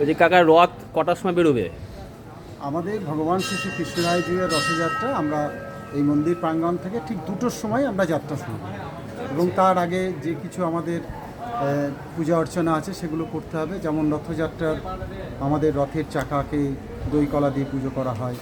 ওই যে কাকা রথ কটার সময় বেরোবে? আমাদের ভগবান শ্রী শ্রী কৃষ্ণরায়জির রথযাত্রা আমরা এই মন্দির প্রাঙ্গণ থেকে ঠিক 2টোর সময় আমরা যাত্রা শুরু করি এবং তার আগে যে কিছু আমাদের পূজা অর্চনা আছে সেগুলো করতে হবে। যেমন রথযাত্রার আমাদের রথের চাকাকে দই কলা দিয়ে পুজো করা হয়,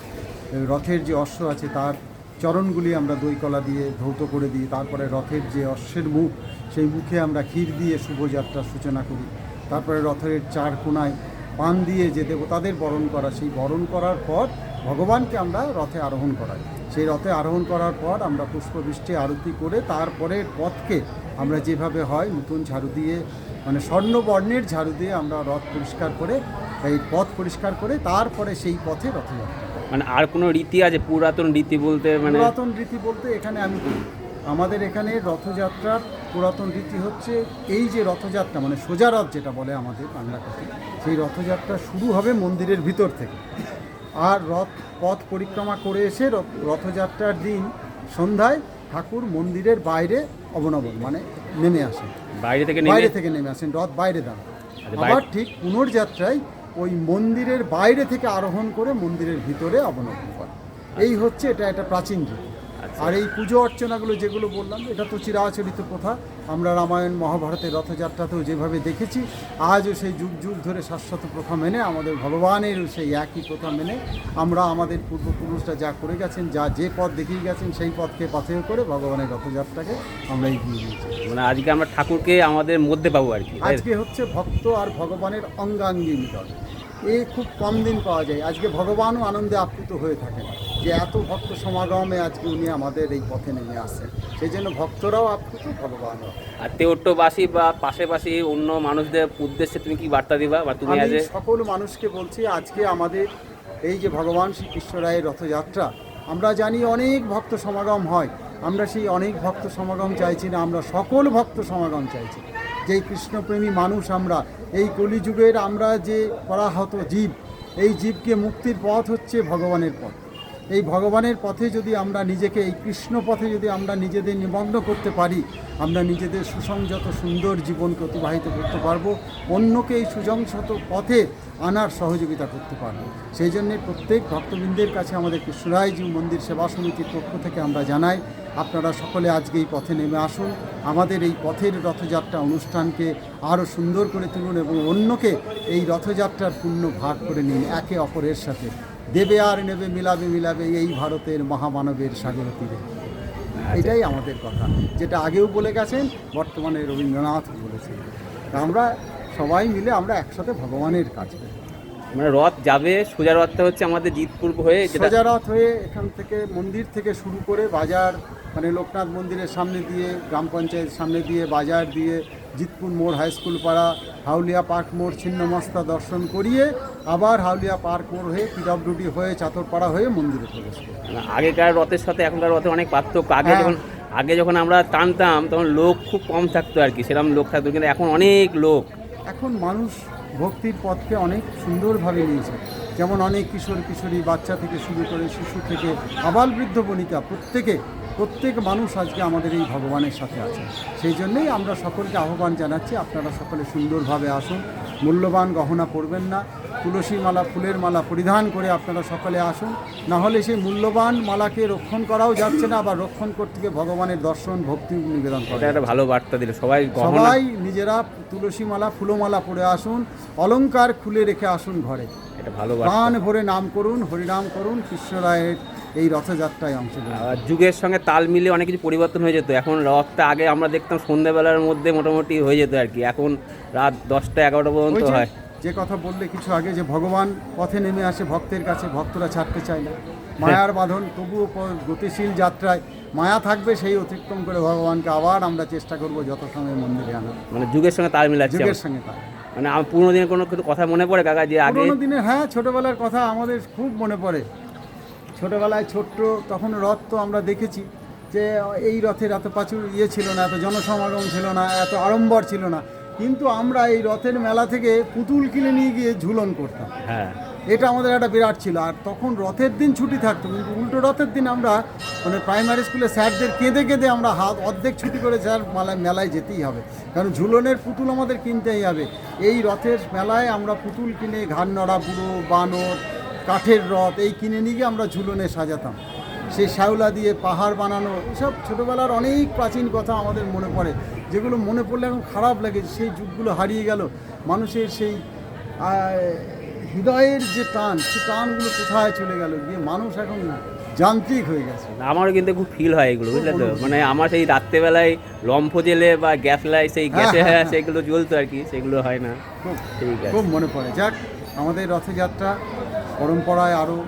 রথের যে অশ্ব আছে তার চরণগুলি আমরা দই কলা দিয়ে ধৌত করে দিই, তারপরে রথের যে অশ্বের মুখ সেই মুখে আমরা ক্ষীর দিয়ে শুভযাত্রার সূচনা করি। তারপরে রথের চার কোণায় পান দিয়ে যে দেবতাদের বরণ করা, সেই বরণ করার পর ভগবানকে আমরা রথে আরোহণ করাই। সেই রথে আরোহণ করার পর আমরা পুষ্পবৃষ্টি আরতি করে তারপরে পথকে আমরা যেভাবে হয় নতুন ঝাড়ু দিয়ে, মানে স্বর্ণবর্ণের ঝাড়ু দিয়ে আমরা রথ পরিষ্কার করে, এই পথ পরিষ্কার করে তারপরে সেই পথে রথযাত্রা। মানে আর কোনো রীতি আছে পুরাতন রীতি বলতে? মানে পুরাতন রীতি বলতে এখানে আমাদের এখানে রথযাত্রার পুরাতন রীতি হচ্ছে এই যে রথযাত্রা, মানে সোজা রথ যেটা বলে আমাদের বাংলা কথায়, সেই রথযাত্রা শুরু হবে মন্দিরের ভিতর থেকে, আর পথ পরিক্রমা করে এসে রথযাত্রার দিন সন্ধ্যায় ঠাকুর মন্দিরের বাইরে অবনমন মানে নেমে আসেন, বাইরে থেকে নেমে আসেন, রথ বাইরে দাঁড়ান। আবার ঠিক পুনর্যাত্রায় ওই মন্দিরের বাইরে থেকে আরোহণ করে মন্দিরের ভিতরে অবনমন করে। এই হচ্ছে এটা প্রাচীন রীতি। আর এই পুজো অর্চনাগুলো যেগুলো বললাম এটা তো চিরাচরিত প্রথা। আমরা রামায়ণ মহাভারতের রথযাত্রাতেও যেভাবে দেখেছি, আজও সেই যুগ যুগ ধরে শাশ্বত প্রথা মেনে আমাদের ভগবানেরও সেই একই প্রথা মেনে আমরা আমাদের পূর্বপুরুষরা যা করে গেছেন, যে পথ দেখিয়ে গেছেন সেই পথকে পাথেয় করে ভগবানের রথযাত্রাকে আমরা এগিয়ে দিয়েছি। মানে আজকে আমরা ঠাকুরকে আমাদের মধ্যে পাবো আর কি। আজকে হচ্ছে ভক্ত আর ভগবানের অঙ্গাঙ্গী মিলন। খুব কম দিন পাওয়া যায়। আজকে ভগবানও আনন্দে আপ্লুত হয়ে থাকেন যে এত ভক্ত সমাগমে আজকে উনি আমাদের এই পথে নেমে আসেন। সেই জন্য ভক্তরাও আপ্লুত, ভগবানও। আর তেউট্টবাসী বা পাশাপাশি অন্য মানুষদের উদ্দেশ্যে তুমি কি বার্তা দিবা? বা তুমি আমি সকল মানুষকে বলছি, আজকে আমাদের এই যে ভগবান শ্রীকৃষ্ণ রায়ের রথযাত্রা, আমরা জানি অনেক ভক্ত সমাগম হয়, আমরা সেই অনেক ভক্ত সমাগম চাইছি না, আমরা সকল ভক্ত সমাগম চাইছি। যেই কৃষ্ণপ্রেমী মানুষ আমরা, এই কলিযুগের আমরা যে পরাহত জীব, এই জীবকে মুক্তির পথ হচ্ছে ভগবানের পথ। এই ভগবানের পথে যদি আমরা নিজেকে, এই কৃষ্ণ পথে যদি আমরা নিজেদের নিমগ্ন করতে পারি, আমরা নিজেদের সুসংযত সুন্দর জীবনকে অতিবাহিত করতে পারবো, অন্যকে এই সুসংযত পথে আনার সহযোগিতা করতে পারবো। সেই জন্যে প্রত্যেক ভক্তবৃন্দের কাছে আমাদের কৃষ্ণরায়জি মন্দির সেবা সমিতির পক্ষ থেকে আমরা জানাই, আপনারা সকলে আজকে এই পথে নেমে আসুন, আমাদের এই পথের রথযাত্রা অনুষ্ঠানকে আরও সুন্দর করে তুলুন এবং অন্যকে এই রথযাত্রার পুণ্য ভাগ করে নিন একে অপরের সাথে। দেবে আর নেবে, মিলাবে মিলাবে এই ভারতের মহামানবের সাগর তীরে। এটাই আমাদের কথা, যেটা আগেও বলে গেছেন, বর্তমানে রবীন্দ্রনাথ বলেছেন। আমরা সবাই মিলে আমরা একসাথে ভগবানের কাজ করি। মানে রথ যাবে, সোজা রথটা হচ্ছে আমাদের জিতপুর হয়ে, সোজা রথ হয়ে এখান থেকে মন্দির থেকে শুরু করে বাজার, মানে লোকনাথ মন্দিরের সামনে দিয়ে, গ্রাম পঞ্চায়েতের সামনে দিয়ে, বাজার দিয়ে, জিতপুর মোড়, হাই স্কুল পাড়া, হাউলিয়া পার্ক মোড়, ছিন্নমস্তা দর্শন করিয়ে আবার হাউলিয়া পার্ক মোড় হয়ে পিডব্লিউডি হয়ে চাতরপাড়া হয়ে মন্দিরে প্রবেশ করি। আগেকার রথের সাথে এখনকার রথের অনেক পার্থক্য। আগে যখন আমরা টানতাম তখন লোক খুব কম থাকতো আর কি, সেরকম লোক থাকতো, কিন্তু এখন অনেক লোক। এখন মানুষ ভক্তির পথকে অনেক সুন্দরভাবে নিয়েছে। যেমন অনেক কিশোর কিশোরী, বাচ্চা থেকে শুরু করে শিশু থেকে আবাল বৃদ্ধ বনিতা, প্রত্যেক মানুষ আজকে আমাদের এই ভগবানের সাথে আছে। সেই জন্যেই আমরা সকলকে আহ্বান জানাচ্ছি, আপনারা সকলে সুন্দরভাবে আসুন, মূল্যবান গহনা পরবেন না, তুলসী মালা, ফুলের মালা পরিধান করে আপনারা সকলে আসুন। না হলে সেই মূল্যবান মালাকে রক্ষণ করাও যাচ্ছে না, আবার রক্ষণ করতে গিয়ে ভগবানের দর্শন ভক্তি নিবেদন করে। একটা ভালো বার্তা দিল, সবাই নিজেরা তুলসী মালা, ফুলমালা পরে আসুন, অলংকার খুলে রেখে আসুন ঘরে। এটা ভালো প্রাণ ভরে নাম করুন, হরিনাম করুন, কৃষ্ণরায়ের এই রথযাত্রায় অংশগ্রহণ। যুগের সঙ্গে তাল মিলে অনেক কিছু পরিবর্তন হয়ে যেত। এখন রথটা আগে আমরা দেখতাম সন্ধ্যাবেলার মধ্যে মোটামুটি হয়ে যেত আর কি, এখন রাত 10টা 11টা পর্যন্ত হয়। যে কথা বললে কিছু আগে, যে ভগবান পথে নেমে আসে ভক্তের কাছে, ভক্তরা ছাড়তে চায় না, মায়ার বাঁধন, তবুও গতিশীল যাত্রায় মায়া থাকবে, সেই অতিক্রম করে ভগবানকে আবার আমরা চেষ্টা করব যত সময় মন্দিরে আনা। মানে যুগের সঙ্গে তাল মিলাচ্ছে, যুগের সঙ্গে তাল। মানে আমার পুরোনো দিনের কোনো কিছু কথা মনে পড়ে কাকা? যে আগে পুরোনো দিনে, হ্যাঁ, ছোটোবেলার কথা আমাদের খুব মনে পড়ে। ছোটোবেলায় ছোট্ট তখন রথ তো আমরা দেখেছি যে এই রথের এত প্রচুর ছিল না, এত জনসমাগম ছিল না, এত আড়ম্বর ছিল না, কিন্তু আমরা এই রথের মেলা থেকে পুতুল কিনে নিয়ে গিয়ে ঝুলন করতাম। হ্যাঁ, এটা আমাদের একটা বিরাট ছিল। আর তখন রথের দিন ছুটি থাকতো, কিন্তু উল্টো রথের দিন আমরা মানে প্রাইমারি স্কুলে স্যারদের কেঁদে কেঁদে আমরা হাত অর্ধেক ছুটি করে স্যার মেলায় যেতেই হবে, কারণ ঝুলনের পুতুল আমাদের কিনতেই হবে। এই রথের মেলায় আমরা পুতুল কিনে ঘাড় নড়া বুড়ো বানর কাঠের রথ এই কিনে নিয়ে গিয়ে আমরা ঝুলনে সাজাতাম। সেই শ্যাওলা দিয়ে পাহাড় বানানো, এসব ছোটোবেলার অনেক প্রাচীন কথা আমাদের মনে পড়ে, যেগুলো মনে পড়লে এখন খারাপ লাগে। সেই যুগগুলো হারিয়ে গেল, মানুষের সেই হৃদয়ের যে টান, সেই টানগুলো কোথায় চলে গেল, গিয়ে মানুষ এখন যান্ত্রিক হয়ে গেছে। আমারও কিন্তু খুব ফিল হয় এগুলো, বুঝলে তো, মানে আমার সেই রাত্রেবেলায় লম্ফ জেলে বা গ্যাস লাই সেই গ্যাসে সেগুলো জ্বলতো আর কি, সেগুলো হয় না। ঠিক আছে, খুব মনে পড়ে। যাক, আমাদের রথযাত্রা পরম্পরায় আরও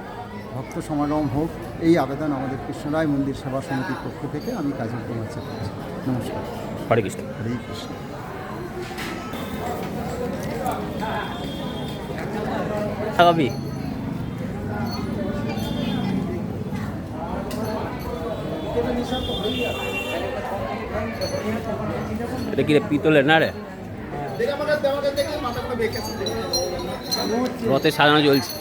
ভক্ত সমাগম হোক, এই আবেদন আমাদের কৃষ্ণরায় মন্দির সেবা সমিতির পক্ষ থেকে আমি কাজল কুমার চাচ্ছি। নমস্কার। হরে কৃষ্ণ। হরে কৃষ্ণ। খাবি এটা কি রে, পিতলের না রে? রথে সাজানো চলছে।